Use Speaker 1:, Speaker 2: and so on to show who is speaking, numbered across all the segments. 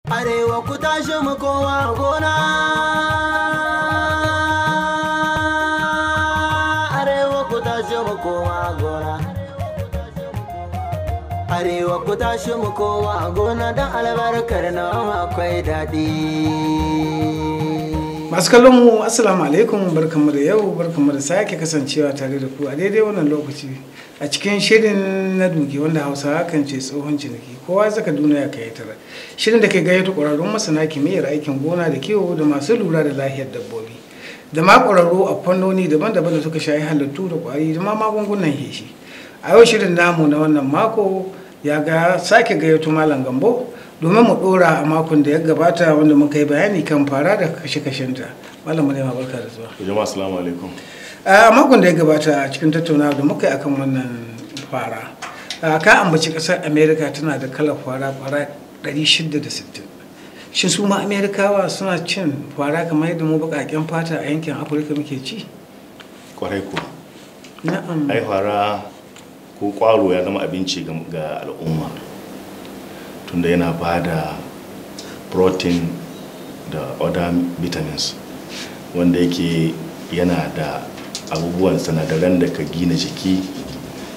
Speaker 1: Arewa ku tashi mu kowa gona. Arewa ku tashi mu kowa gona. Arewa ku tashi mu kowa gona don albarkar nawa akwai daɗi.
Speaker 2: Masu kallon mu assalamu alaikum, barkanmu da yau, barkanmu da sake kasancewa tare da ku a daidai wannan lokaci a cikin shirin na duki wanda Hausawa kan ce tsohon ciniki, kowa zaka duniya ka yi tara. Shirin da ke gayyato ƙwararrun masana kimiyyar aikin gona da kiwo da masu lura da lafiyar dabbobi da ma ƙwararru a fannoni daban-daban da suka shayi halittu da ƙwari da ma magungunan heshi. A yau shirin namu na wannan mako ya ga sake gayyato Malam Gambo domin mu dora a makon da ya gabata wanda muka yi bayani kan fara da kashe-kashenta. Malam Mulema barka da zuwa.
Speaker 3: Jama'a assalamu alaikum.
Speaker 2: A makon da ya gabata a cikin tattaunawa da muka yi akan wannan fara, ka ambaci kasar America tana da kalar fara 660. Shin su ma Amerikawa suna cin fara kamar yadda mu baƙaƙen fata a yankin Afirka muke ci?
Speaker 3: Kwarai kuwa.
Speaker 2: Na'am.
Speaker 3: Ai fara ko kwaro ya zama abinci ga al'umma. Tunda yana ba da protein da other vitamins wanda yake yana da abubuwan sinadaran da ka gina jiki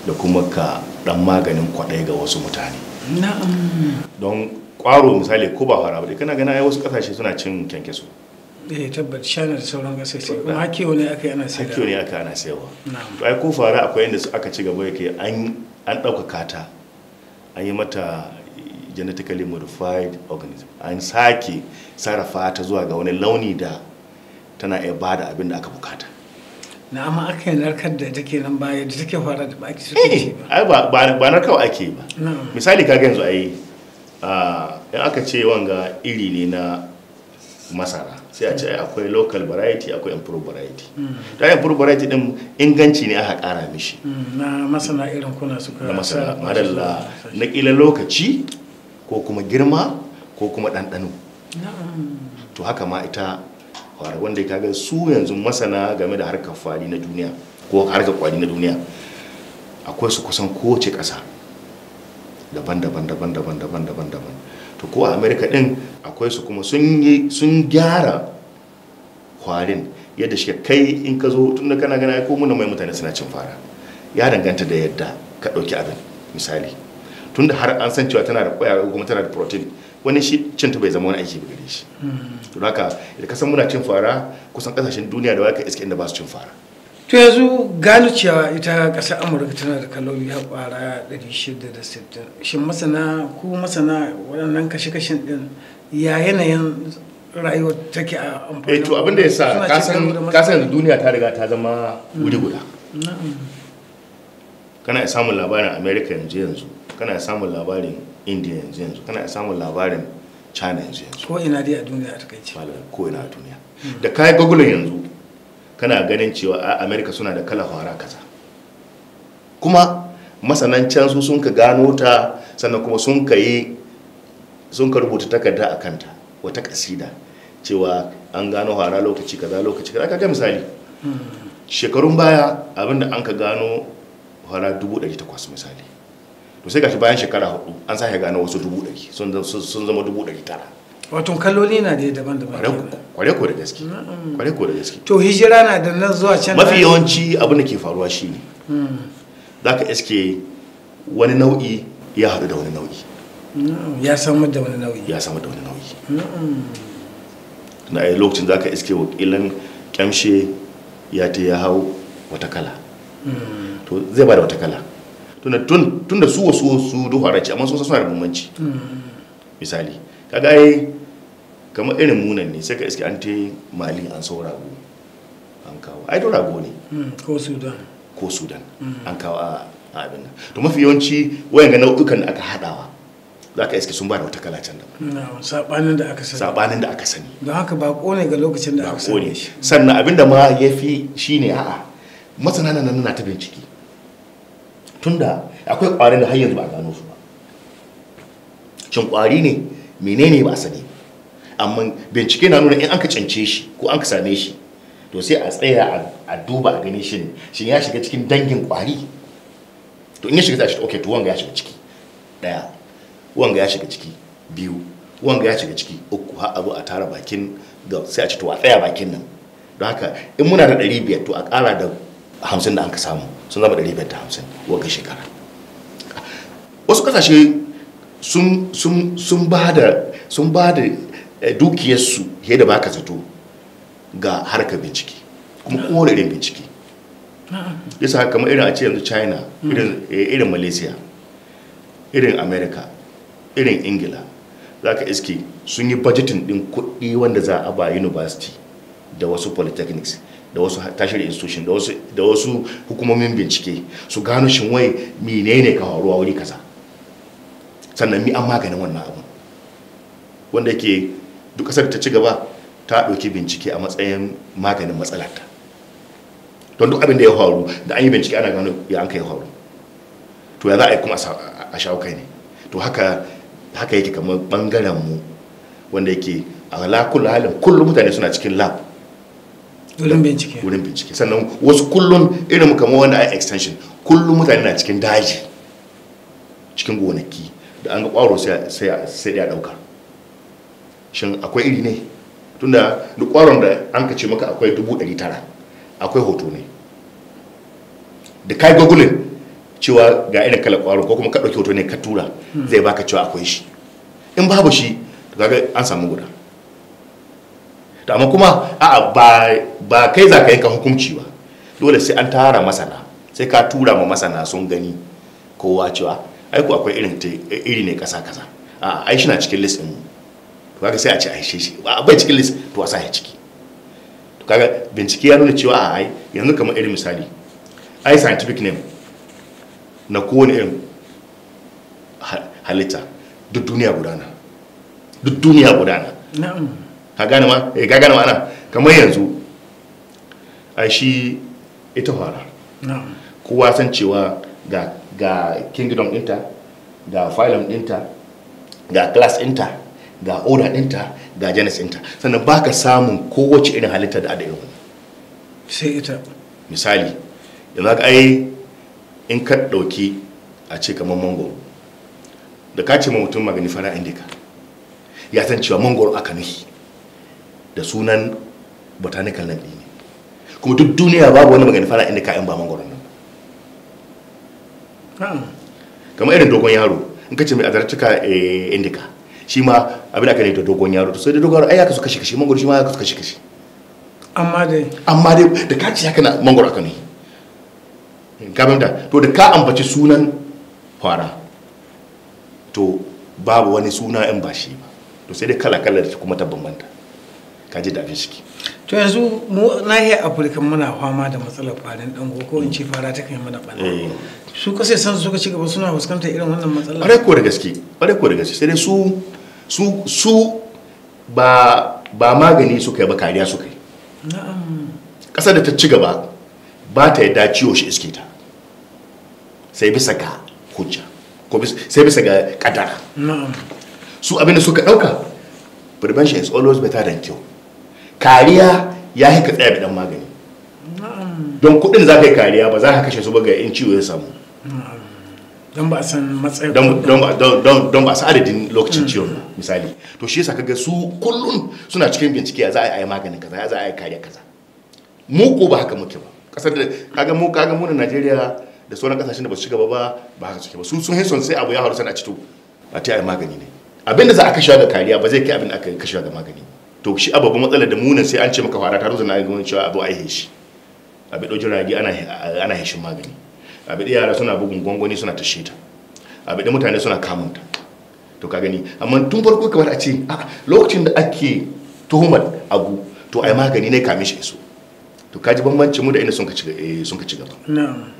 Speaker 3: da kuma ka dan maganin kwaɗai ga wasu mutane.
Speaker 2: Na'am.
Speaker 3: Don kwaro misali ko ba fara ba kana gana ai wasu kasashe suna cin kyankyaso.
Speaker 2: Tabbat shana da sauran kasashe kuma hakiyo ne aka yana sayarwa.
Speaker 3: Hakiyo ne aka ana sayarwa.
Speaker 2: Na'am.
Speaker 3: To ai ko fara akwai inda aka ci gaba yake an ɗaukaka ta an yi mata genetically modified organism, an sake sarrafa ta zuwa ga wani launi da tana iya bada abin da aka bukata.
Speaker 2: Na amma aka yi narkar da take nan baya da take fara da baki suke ce ba.
Speaker 3: Ai ba narkawa ake ba.
Speaker 2: Na'am.
Speaker 3: Misali kaga yanzu ai in aka ce wanga iri ne na masara sai a ce akwai local variety akwai improved variety. Da improved variety din inganci ne aka kara mishi.
Speaker 2: Na masana irin kuna suka
Speaker 3: Na masana madalla na kila lokaci ko kuma girma ko kuma ɗanɗano. To haka ma ita wanda ya kaga su yanzu masana game da harkar fari na duniya ko harkar kwari na duniya akwai su kusan kowace ƙasa daban-daban. To ko a America din akwai su kuma sun gyara kwarin yadda shi kai in ka zo tun da kana gana ko muna mai mutane suna cin fara ya danganta da yadda ka ɗauki abin misali tunda har an san cewa tana da kwaya kuma tana da protein wani shi cinta bai zama wani aiki gare shi. To haka idan ka san muna cin fara kusan kasashen duniya da waka iske inda ba su cin fara.
Speaker 2: To yanzu gano cewa ita ƙasar Amurka tana da kaloli har ƙwara 660. Shin masana waɗannan kashe-kashen ɗin ya yanayin rayuwar take a amfani?
Speaker 3: To abin da ya sa kasan duniya ta riga ta zama wuri guda. Kana samun labarin America yanzu kana samun labarin India yanzu kana samun labarin China yanzu
Speaker 2: ko ina dai a duniya a takaice
Speaker 3: ko ina a duniya da kai Google yanzu kana ganin cewa a America suna da kala fara kaza kuma masanan can su sun ka gano ta sannan kuma sun ka rubuta takarda a kanta wata kasida cewa an gano fara lokaci kaza kaga misali shekarun baya abinda an ka gano fara 800 misali to sai gashi bayan shekara 4 an sake gano wasu 100 sun zama 900.
Speaker 2: Wato kaloli na da daban-daban.
Speaker 3: Kware ko da gaske.
Speaker 2: To hijira na da nan zuwa can.
Speaker 3: Mafi yawanci abin da ke faruwa shine zaka iske wani nau'i ya haɗu da wani nau'i.
Speaker 2: Ya samar da wani nau'i.
Speaker 3: Na a lokacin zaka iske wakilan kyamshe ya hau wata kala. To zai ba da wata kala. Tunda su wasu duhara ce amma sun suna da bambanci. Misali kaga ai kamar irin munan ne sai ka iske an te Mali an sau rago an kawo ai to rago ne
Speaker 2: ko Sudan
Speaker 3: an kawo a abin nan. To mafi yawanci wayan ga nau'ukan da aka hadawa zaka iske sun ba da wata kala can da
Speaker 2: sabanin da aka sani don haka ba ne ga lokacin da aka sani shi.
Speaker 3: Sannan abinda ma yafi shine masana nan na ta bincike tunda akwai ƙwarin da har yanzu ba a gano su ba. Shin ƙwari ne menene ba a sani amma bincike na nuna in an ka cance shi ko an ka same shi to sai a tsaya a duba a gani shin ya shiga cikin dangin ƙwari. To in ya shiga shi okay to wanga ya shiga ciki daya wanga ya shiga ciki biyu wanga ya shiga ciki 3 har a zo a tara bakin ga sai a ci to a tsaya bakin nan don haka in muna da 500 to a ƙara da 50 da an ka samu sun zama 550 wanga shekara. Wasu kasashe sun ba da dukiyarsu yadda ba ka zato ga harkar bincike kuma kowane irin bincike. Yasa kamar irin a ce yanzu China, irin Malaysia, irin America, irin Ingila, za ka iske sun yi budgeting din kuɗi wanda za a ba university da wasu polytechnics da wasu tertiary institution da wasu hukumomin bincike su gano shin wai menene ka faruwa wuri kaza, sannan mi an maganin wannan abu wanda yake duk kasar ta ci gaba ta ɗauki bincike a matsayin maganin matsalarta. Don duk abin da ya faru da an yi bincike ana gano ya an kai faru, to ya za a yi kuma a shawo kai ne. To haka yake kamar bangaren mu wanda yake a kullu halin kullum mutane suna cikin lab wurin bincike sannan wasu kullum irin kamar wanda a extension kullum mutane na cikin daji cikin gonaki da an ga kwaro sai ya dauka. Shin akwai iri ne? Tunda duk kwaron da an ka ce maka akwai 900 akwai hoto ne da kai gogulin cewa ga irin kala kwaro ko kuma ka dauki hoto ne ka tura zai baka cewa akwai shi. In babu shi to kaga an samu guda. To amma kuma a'a ba kai za ka yanka hukunci ba, dole sai an tara masana, sai ka tura ma masana sun gani kowa cewa ai ko akwai iri ne kasa kaza a ai shi na cikin list din to kaga sai a ce ai shi ba bai cikin list to a sa shi ciki. To kaga bincike ya nuna cewa a ai yanzu kamar irin misali ai scientific name na kowane irin halitta duk duniya gudana
Speaker 2: na'am
Speaker 3: ka gane ma ana kamar yanzu ai shi ita fara
Speaker 2: na'am
Speaker 3: kowa san cewa ga kingdom ɗinta, ga phylum ɗinta, ga class ɗinta, ga order ɗinta, ga genus ɗinta, sannan baka samun kowace irin halitta da adayin
Speaker 2: sai ita.
Speaker 3: Misali yanzu ka ai in ka ɗauki a ce kamar mangoro da ka ce ma mutum magani fara indica ya san cewa mangoro aka nuhi da sunan botanical name ne, kuma duk duniya babu wani magani fara indica in ba mangoro nan. Kamar irin dogon yaro in ka ce mai azartuka indica shi ma abin aka ne da dogon yaro to sai da dogon yaro ai ya kasu kashi mangoro shi ma ya kasu kashi amma dai da ka ce haka na mangoro aka nuhi kamar to da ka ambaci sunan fara to babu wani suna in ba shi ba, to sai dai kala da kuma ta bambanta ka ji dafi shi.
Speaker 2: To yanzu mu nahiyar Afirka muna fama da matsalar farin dango ko in ce fara ta kai mana bana. Su kasai san suka ci gaba suna fuskantar irin wannan matsalar.
Speaker 3: Ƙwarai ko da gaske sai dai su ba magani suka yi ba kariya suka yi.
Speaker 2: Na'am.
Speaker 3: Ƙasar da ta ci gaba ba ta yadda ciwo shi iske ta sai bisa ga hujja ko sai bisa ga kadara.
Speaker 2: Na'am.
Speaker 3: Su abinda suka dauka prevention is always better than cure. Kariya ya yi ka tsaya da dan magani.
Speaker 2: Na'am.
Speaker 3: Don kudin za ka yi kariya ba za ka kashe su ba ga in ciwo ya samu.
Speaker 2: Na'am. Don ba a san matsayin
Speaker 3: don ba a san adadin lokacin ciwon misali. To shi yasa kaga su kullun suna cikin bincike ya za a yi maganin kaza ya za a yi kariya kaza. Mu ko ba haka muke ba. Kasar da kaga mu na Najeriya da sauran kasashen da ba su ci gaba ba haka suke ba. Su sun son sai abu ya haru sana cito a ta yi magani ne. Abinda za a kashe ga kariya ba zai kai abin da aka kashe ga magani. To shi ababu matsalar da munan sai an ce maka fara ta ruza na ga cewa abu ai heshi. Abi dojin ragi ana heshin magani. Abi da yara suna bugun gwangwani suna tashe ta. Abi da mutane suna kamunta. To ka gani amma tun farko kamar a ce lokacin da ake tuhumar abu to ai magani ne kame shi so. To kaji bambancin mu da inda sun ka ci gaba.
Speaker 2: Na'am.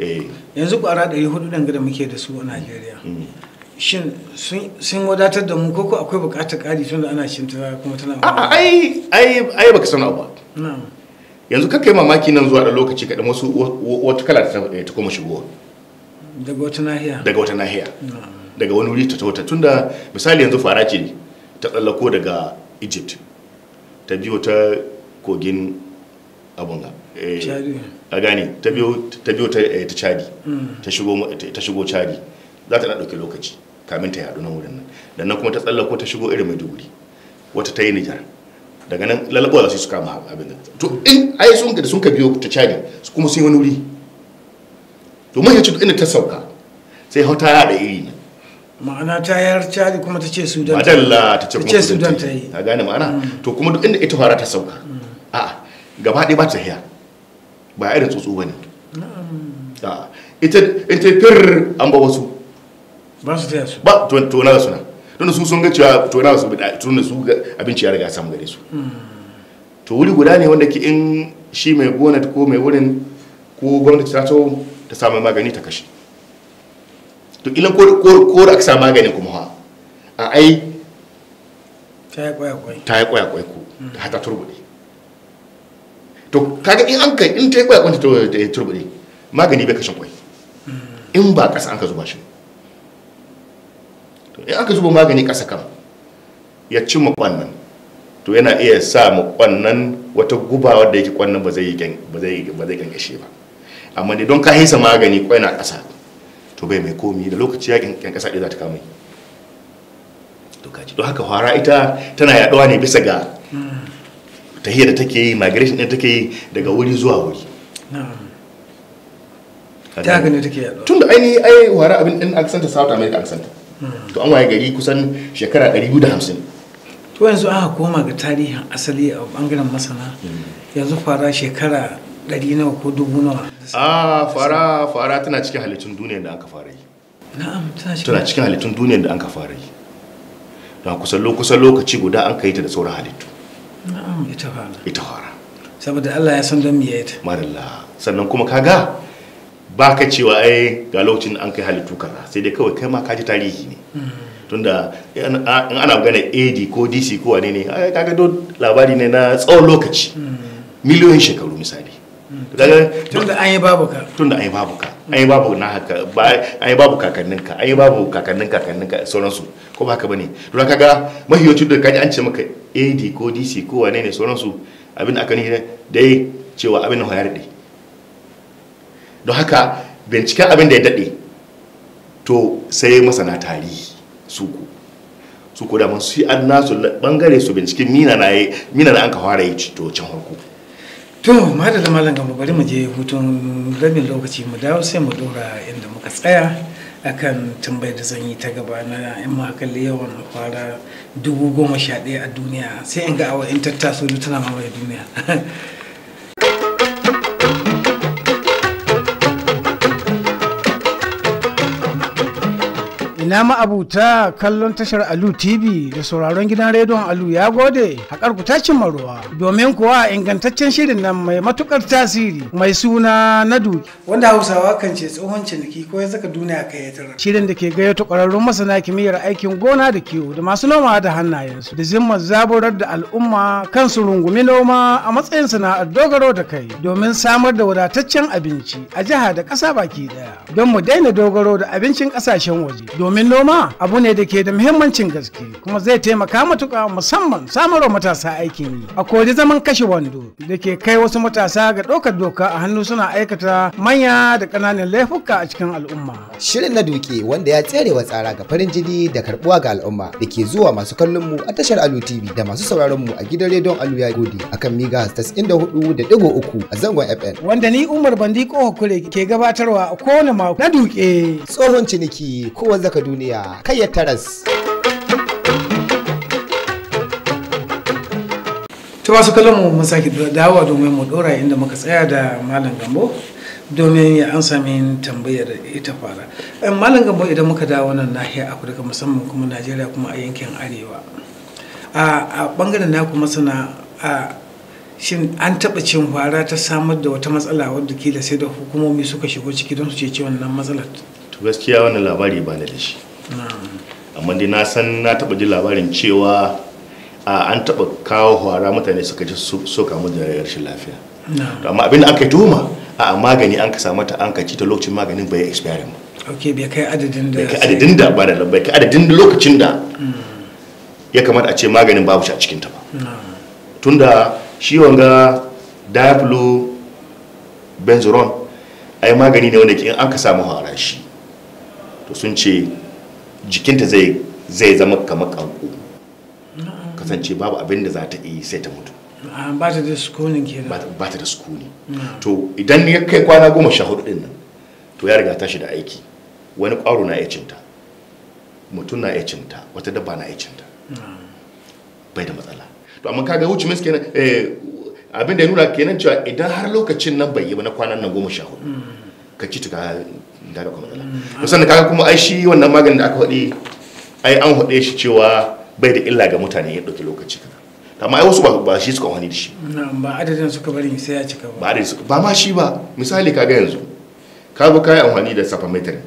Speaker 2: Yanzu kwara 400 dan da muke da su a Najeriya. Shin sun wadatar da mu koko akwai bukatar kari tun da ana shinta kuma tana
Speaker 3: ai baka san abu.
Speaker 2: Na'am.
Speaker 3: Yanzu kai mamaki nan zuwa da lokaci kadan wasu wata kala ta kuma shigowa
Speaker 2: daga wata nahiya
Speaker 3: daga wani wuri ta tauta tunda misali yanzu fara ce ta tsallako daga Egypt ta biyo ta kogin abunga a gane ta biyo ta Chadi ta shigo Chadi za ta na dauke lokaci kamin ta yadu nan wurin nan da nan kuma ta tsallako ta shigo irin Maiduguri wata ta yi Nijar daga nan lalabawa su kama abin da to in ai sun ka biyo ta Chadi su kuma sun yi wani wuri to mun yace inda ta sauka sai hauta ya da iri ne
Speaker 2: ma'ana ta yar Chadi kuma ta ce Sudan
Speaker 3: madalla ta ce kuma
Speaker 2: Sudan ta yi
Speaker 3: ka gane ma'ana to kuma duk inda ita fara ta sauka a'a gaba ɗaya ba ta hiya ba irin tsutsu bane a'a ita fir an ba wasu
Speaker 2: ba su taya su
Speaker 3: ba to na suna tunda su sun ga cewa to na su tunda su abinci ya riga samu gare su to wuri guda ne wanda ke in shi mai gona ko mai wurin ko gwamnati ta so ta samu magani ta kashe to ilan ko da aka samu maganin kuma ha a ai ta yi kwaya-kwai ko ta hata turbuɗe to kaga in an kai in ta yi kwaya-kwai ta turbuɗe magani bai kashe kwai in ba ƙasa an ka zuba shi to in aka zuba magani ƙasa kan ya ci makwannan to yana iya sa makwannan wata guba wadda yake kwannan ba zai gangashe ba amma ne don ka haisa magani kwai na ƙasa to bai mai komi da lokaci ya ƙasa ɗaya za ta kama to kaji don haka fara ita tana yaɗuwa ne bisa ga tahiyar da take yi migration ɗin take yi daga wuri zuwa wuri
Speaker 2: ta haka ne take yaɗuwa
Speaker 3: tun da ainihi ai fara abin ɗin aksanta South America aksanta to an waye gari kusan shekara 250
Speaker 2: to yanzu aka koma ga tarihin asali a bangaren masana yanzu fara shekara 100 nawa ko 1000 nawa
Speaker 3: fara tana cikin halittun duniyar da aka fara yi
Speaker 2: na'am
Speaker 3: tana cikin halittun duniyar da aka fara yi don kusan lokaci guda an kai ta da sauran halittu
Speaker 2: na'am ita fara saboda Allah ya san don me ya ita
Speaker 3: marilla sannan kuma kaga ba ka cewa ai ga lokacin an kai halittu kaza sai dai kawai kai ma ka ji tarihi ne tunda in ana magana AD ko DC ko wane ne kaga do labari ne na tsawon lokaci miliyoyin shekaru misali
Speaker 2: tunda an yi babu ka
Speaker 3: an yi babu na haka an yi babu kakanninka an yi babu kakanninka sauransu ko ba haka bane don kaga mahiyocin da kaji an ce maka AD ko DC ko wane ne sauransu abin da aka ni dai cewa abin na ya daɗe don haka binciken abin da ya daɗe to sai masana tarihi su da masu yi an nasu bangare su binciken mina na an ka fara yi to can harko
Speaker 2: to madalla malam gamba bari mu je hutun rabin lokaci mu dawo sai mu dora inda muka tsaya akan tambayar da zan yi ta gaba na in ma kalli yawan fara 11,000 a duniya sai in ga awa in tattaso tana mamaye duniya ina ma'abuta kallon tashar Alu TV da sauraron gidan rediyon Alu ya gode haƙar ku ta cimma ruwa domin kuwa ingantaccen shirin nan mai matukar tasiri mai suna na duki wanda Hausawa kan ce tsohon ciniki ko ya saka duniya kai ya tara shirin da ke gayyato ƙwararrun masana kimiyyar aikin gona da kiwo da masu noma da hannayensu da zimmar zaburar da al'umma kansu rungumi noma a matsayin sana'ar dogaro da kai domin samar da wadataccen abinci a jiha da ƙasa baki daya don mu daina dogaro da abincin ƙasashen waje domin noma abu ne da ke da muhimmancin gaske kuma zai taimaka matuƙa musamman samarwa matasa aikin yi a kori zaman kashe wando da ke kai wasu matasa ga ɗaukar doka a hannu suna aikata manya da ƙananan laifuka a cikin al'umma.
Speaker 4: Shirin na duke wanda ya tserewa tsara ga farin jini da karbuwa ga al'umma da ke zuwa masu kallon mu a tashar Alu TV da masu sauraron mu a gidan rediyon Alu ya gode akan mega 94.3 a zangon FM.
Speaker 2: Wanda ni Umar Bandi Kohokure ke gabatarwa a kowane mako na duke.
Speaker 4: Tsohon ciniki kowa zaka duniya kai ya taras.
Speaker 2: Ta masu kallon mun sake dawowa domin mu dora inda muka tsaya da Malam Gambo domin ya ansa min tambayar ita fara. Malam Gambo idan muka dawo nan nahiyar Afirka musamman kuma Najeriya kuma a yankin Arewa. A bangaren naku masana shin an taɓa cin fara ta samar da wata matsala wadda kila sai da hukumomi suka shigo ciki don su ceci wannan matsalar?
Speaker 3: To gaskiya wannan labari ba na da shi. Amma dai na san na taɓa jin labarin cewa an taɓa kawo hwara mutane suka ji so kamu da rashin lafiya amma abinda aka yi tuhuma a magani an ka samu ta an ka ci ta lokacin maganin bai expire ba
Speaker 2: bai kai adadin
Speaker 3: da bai kai adadin da lokacin da ya kamata a ce maganin babu shi a cikin ta ba tunda shi wanga diaflo benzoron ai magani ne wanda ke an ka samu hwara shi to sun ce jikinta zai zama kamar kanko, kasance babu abin da za ta yi sai ta mutu.
Speaker 2: Ba ta da sukunin kenan.
Speaker 3: Ba ta da sukuni. To idan ya kai kwana 14 din nan, to ya riga tashi da aiki. Wani ƙwaro na iya cinta, mutum na iya cinta, wata dabba na iya cinta. Bai da matsala. To amma kaga wuce mis kenan abin da ya nuna kenan cewa idan har lokacin nan bai yi ba na kwanan nan 14, ka ci ta ga da matsala. To sannan kaga kuma ai shi wannan maganin da aka faɗi ai an faɗe shi cewa bai da illa ga mutane ya ɗauki lokaci kaza. Amma ai wasu ba shi suka wani da shi.
Speaker 2: Ba adadin suka bari sai ya cika ba.
Speaker 3: Ba ma shi ba. Misali kaga yanzu ka bi kayan amfani da safametrin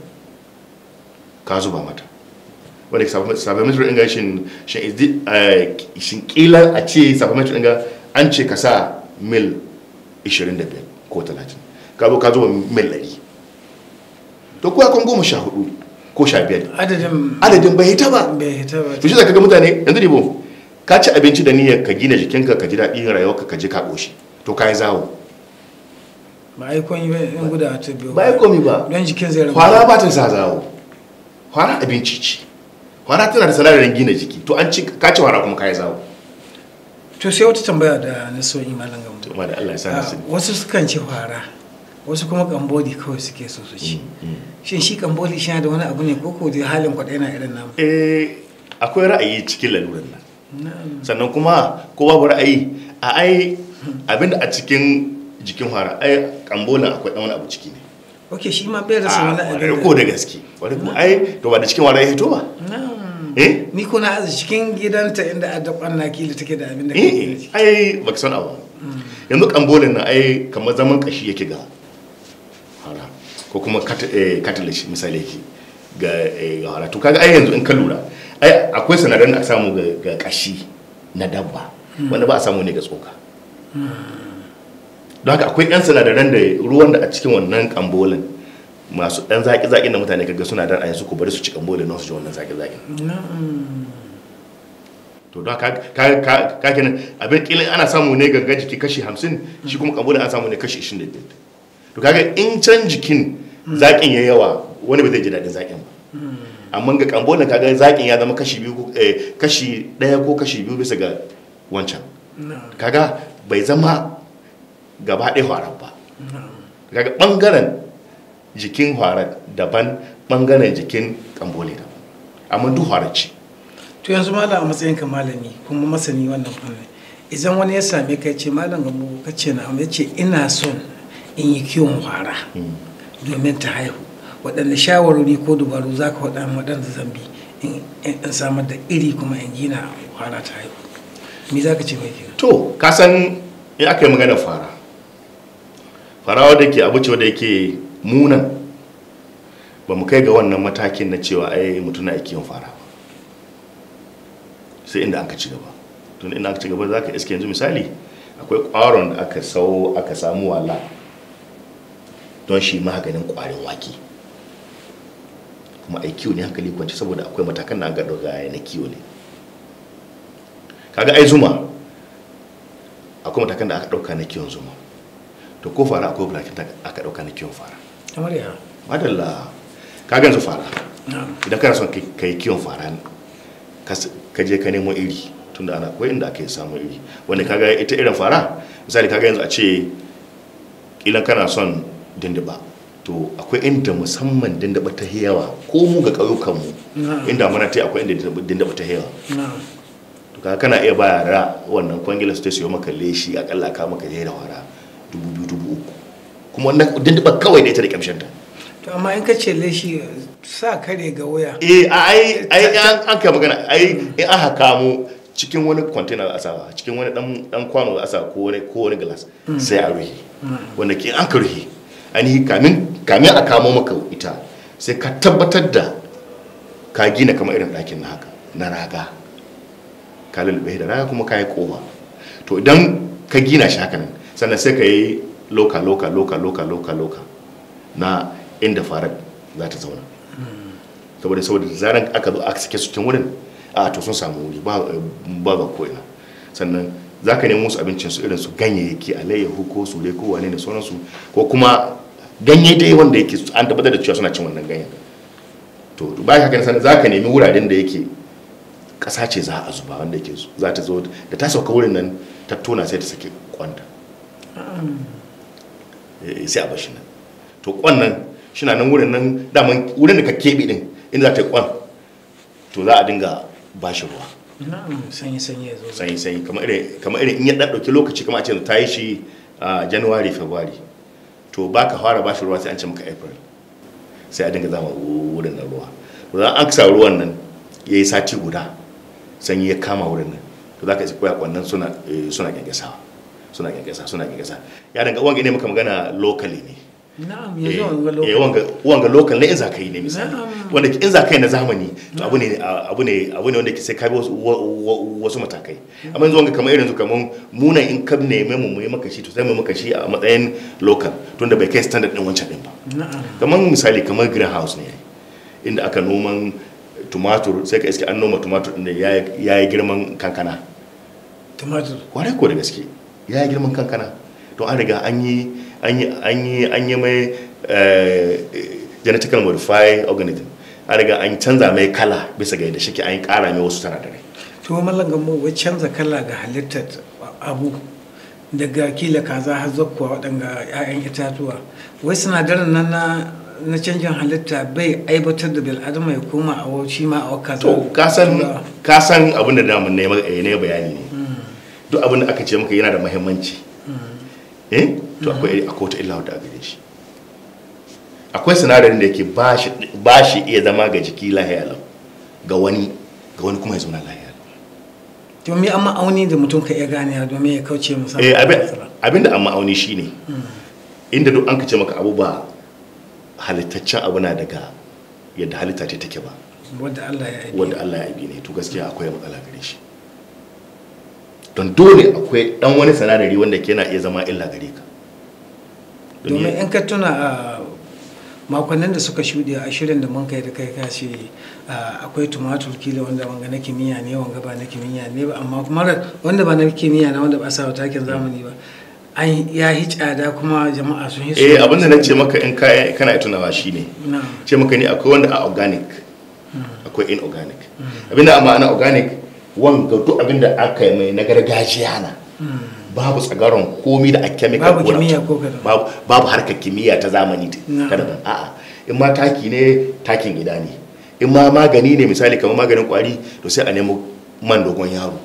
Speaker 3: ka zuba mata. Wanda safametrin ɗin ga shin kila a ce safametrin ɗin ga an ce ka sa mil 25 ko 30. Ka zo ka zuba mil 100. To kuwa kan 14 ko 15. Adadin bai hita ba. To shi zaka ga mutane yanzu ne ka ci abinci da niyyar ka gina jikinka ka ji daɗin rayuwarka ka ji ka ƙoshi, to ka yi zawo.
Speaker 2: Ba a yi komi ba in guda ta biyu.
Speaker 3: Ba a yi komi ba.
Speaker 2: Don jikin zai rabu.
Speaker 3: Hwara ba ta sa zawo. Hwara abinci ce. Hwara tana da sinadarin gina jiki. To an ci ka ci hwara kuma ka yi zawo.
Speaker 2: To sai wata tambaya da na so imanin gamu.
Speaker 3: To ma da Allah ya sa nasu.
Speaker 2: Wasu sukan ci hwara. Wasu kuma kambodi kawai suke so su ci. Shin shi kambodi shi da wani abu ne ko ko dai halin kwaɗai na irin namu?
Speaker 3: Akwai ra'ayi cikin laluran nan. Sannan kuma ko babu ra'ayi a ai abinda a cikin jikin hwara ai kambolan akwai dan wani abu ciki ne.
Speaker 2: Ok, shi ma bai rasa wani abin
Speaker 3: ko da gaske wani kuma ai to ba da cikin hwara ya hito ba.
Speaker 2: Ni ko na azu cikin gidanta inda a da kwanna kila take da abin da kake
Speaker 3: ai baka san abu. Yanzu kambolan na ai kamar zaman kashi yake ga hwara ko kuma cartilage misali yake ga hwara. To kaga ai yanzu in ka lura ai akwai sinadaran da aka samu ga kashi na dabba wanda ba a samu ne ga tsoka. Don haka akwai yan sinadaran da ruwan da a cikin wannan kambolin masu dan zaki-zaki da mutane kaga suna dan ayin su ko bari su ci kambolin na su ji wannan zaki-zaki. To don haka ka kenan abin kilin ana samu ne gangan jiki kashi 50, shi kuma kambolin ana samu ne kashi 25. To kaga in can jikin zakin ya yawa wani ba zai ji daɗin zakin ba. Amma ga kambolin kaga zakin ya zama kashi 1 ko kashi 2 bisa ga wancan. Kaga bai zama gaba ɗaya hwarar ba. Kaga ɓangaren jikin hwarar daban, ɓangaren jikin kamboli daban. Amma duk hwarar ce.
Speaker 2: To yanzu malam a matsayin ka malami kuma masani wannan fannin, idan wani ya same ka ce malam Gambo ka ce na ya ce ina son in yi kiwon hwara domin ta haihu, waɗanda shawarwari ko dubaru za ka waɗanda waɗanda zambi in samar da iri kuma in gina hwara ta haihu, me za ka ce mai kenan?
Speaker 3: To ka san in aka yi magana fara wadda ke abu ce wadda yake munan ba mu kai ga wannan matakin na cewa ai mutum na kiwon fara ba, sai inda aka ci gaba. Tun inda aka ci gaba za ka iske yanzu misali akwai ƙwaron da aka samu wala don shi maganin ƙwarin wake, kuma ai kiwo ne hankali kwanci saboda akwai matakan da aka ɗauka na kiwo ne. Kaga ai zuma akwai matakan da aka ɗauka na kiwon zuma, to ko fara akwai matakan da aka ɗauka na kiwon fara.
Speaker 2: Kamar ya?
Speaker 3: Madalla, kaga yanzu fara idan kana son ka yi kiwon fara ka je ka nemo iri, tunda ana akwai inda aka yi samun iri wanda kaga ita irin fara misali kaga yanzu a ce ilan kana son dindiba, to akwai inda musamman dindiba ta yawa ko mu ga ƙauyukanmu inda mana ta akwai inda dindiba ta yawa. To kaga kana iya ba yara wannan kwangila su ta siyo maka leshi akalla aka maka da wara 2,000-3,000, kuma wannan dindiba kawai da ita da kamshinta.
Speaker 2: To amma in ka ce leshi sa kare ga waya.
Speaker 3: Ai an kai magana ai in aka kamo cikin wani container za a sa, cikin wani dan kwano za a sa ko wani glass sai a ruhi, wanda ke an ka ruhi ainihi kamin a kamo maka ita sai ka tabbatar da ka gina kamar irin ɗakin na haka na raga, ka lulluɓe da raga kuma ka yi kowa. To idan ka gina shi haka nan sannan sai ka yi loka na inda farar za ta zauna, saboda zaran aka zo aka sake su cikin wurin to sun samu wuri ba ga ko'ina. Sannan za ka nemo musu abincinsu irin su ganyayyaki, alayyahu ko su dai ko wane da sauransu, ko kuma ganye dai wanda yake an tabbatar da cewa suna cin wannan ganyen. to ba ka ganin sanin za ka nemi wuraren da yake ƙasa ce za a zuba wanda yake za ta zo da ta sauka wurin nan ta tona sai ta sake kwanta sai a bashi nan to kwan nan shi na nan wurin nan daman wurin da ka keɓe din inda za ta yi kwan to za a dinga bashi ruwa
Speaker 2: sanyi ya zo
Speaker 3: sanyi kamar irin in ya ɗauki lokaci kamar a ce ta yi shi a January February to ba ka fara bashi ruwa sai an ce maka April sai a dinga zama wurin nan ruwa to za an kasa ruwan nan ya yi sati guda sanyi ya kama wurin nan to za ka ci koya kwannan suna kyankyasa ya danga wanga ne muka magana locally ne
Speaker 2: na'am yanzu
Speaker 3: wanga local ne in za ka yi ne misali wanda in za ka yi na zamani to abu ne wanda sai ka bi wasu matakai amma yanzu wanga kamar irin su kamar munan in ka neme mu yi maka shi to sai mu maka shi a matsayin local tunda bai kai standard din wancan din ba kamar misali kamar greenhouse ne inda aka noman tumatur sai ka iske an noma tumatur din da yayi girman kankana
Speaker 2: tumatur
Speaker 3: kwarai ko da gaske yayi girman kankana to an riga an yi mai genetically modified organism an riga an canza mai kala bisa ga yadda shi ke an yi kara mai wasu sinadarai
Speaker 2: to mallan gambo wai canza kala ga halittar abu daga kila kaza har zakkuwa waɗanga 'ya'yan itatuwa wai sinadaran nan na canjin halitta bai aibatar da bil'adama ya koma a wauci ma a wakaza
Speaker 3: to kasan abin da damun ne bayani ne duk abin da aka ce maka yana da muhimmanci to akwai wata illa wadda a gare shi akwai sinadarin da yake ba shi iya zama ga jiki lahiya lau ga wani kuma ya zauna lahiya lau
Speaker 2: to me an ma'auni da mutum ka iya gane domin ya kauce musamman
Speaker 3: abinda an ma'auni shine inda duk an kace maka abu ba halittaccen abu na daga yadda halitta ce take ba
Speaker 2: wadda Allah ya
Speaker 3: yi ne to gaskiya akwai matsala gare shi don dole akwai dan wani sanadari wanda ke na iya zama illa gare ka
Speaker 2: domin in ka tuna a makonnin da suka shuɗe a shirin da mun kai da kai kashe akwai tumatur kila wanda wanga na kimiyya ne wanga ba na kimiyya ne ba amma kuma wanda ba na kimiyya na wanda ba sa takin zamani ba an ya yi tsada kuma jama'a sun yi
Speaker 3: abinda na ce maka in kana tunawa shine ce maka ne akwai wanda a organic akwai inorganic abinda amma ana organic wanga duk abinda aka yi mai na gargajiya na babu tsagaron komi da a chemical
Speaker 2: babu kimiyya ko kada
Speaker 3: babu harkar kimiyya ta zamani kada ban a'a in ma taki ne takin gida ne in ma magani ne misali kamar maganin kwari to sai a nemo man dogon yaro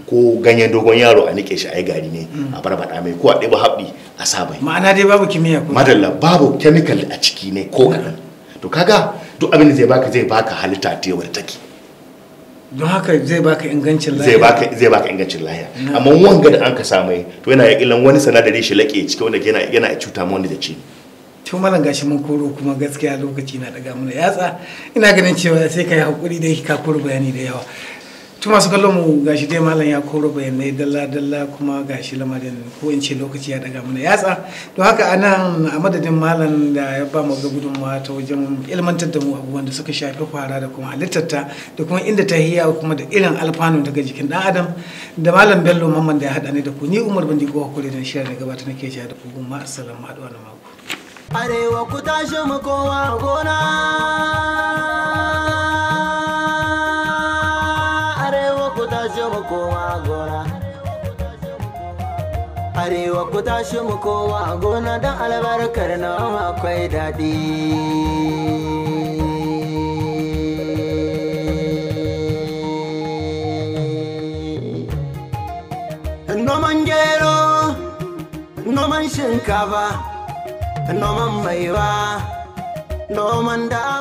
Speaker 3: ko ganyen dogon yaro a nike shi a yi gari ne a barbada mai ko a ɗeba haɓi a sabai
Speaker 2: ma'ana dai babu kimiyya ko
Speaker 3: madalla babu chemical a ciki ne ko kaɗan to kaga duk abin da zai baka halitta ta yawar take
Speaker 2: don haka zai baka ingancin lahiya
Speaker 3: zai baka ingancin lahiya amma wanga da an ka samai to yana ya ilan wani sanadari shi laƙe cikin wanda yana cuta ma wanda da ci
Speaker 2: to malam gashi mun koro kuma gaskiya lokaci na daga mana yatsa ina ganin cewa sai ka yi hakuri da ka koro bayani da yawa to masu kallon mu gashi dai malam ya koro bayanai dalla kuma gashi lamarin ko in ce lokaci ya daga mana yatsa don haka anan a madadin malam da ya ba mu ga gudunmawa ta wajen ilmantar da mu abubuwan da suka shafi fara da kuma halittarta da kuma inda ta hiya kuma da irin alfanu daga jikin dan adam da malam Bello Mamman da ya hada ni da ku ni Umar Bandi ko hakuri da shirin da gabata nake ji da ku ma assalamu haduwa na mako
Speaker 1: arewa ku tashi mu kowa gona arewa ku tashi mu kowa gona arewa ku tashi mu kowa gona don albarkar nawa akwai daɗi noman gero noman shinkafa noman maiwa noman da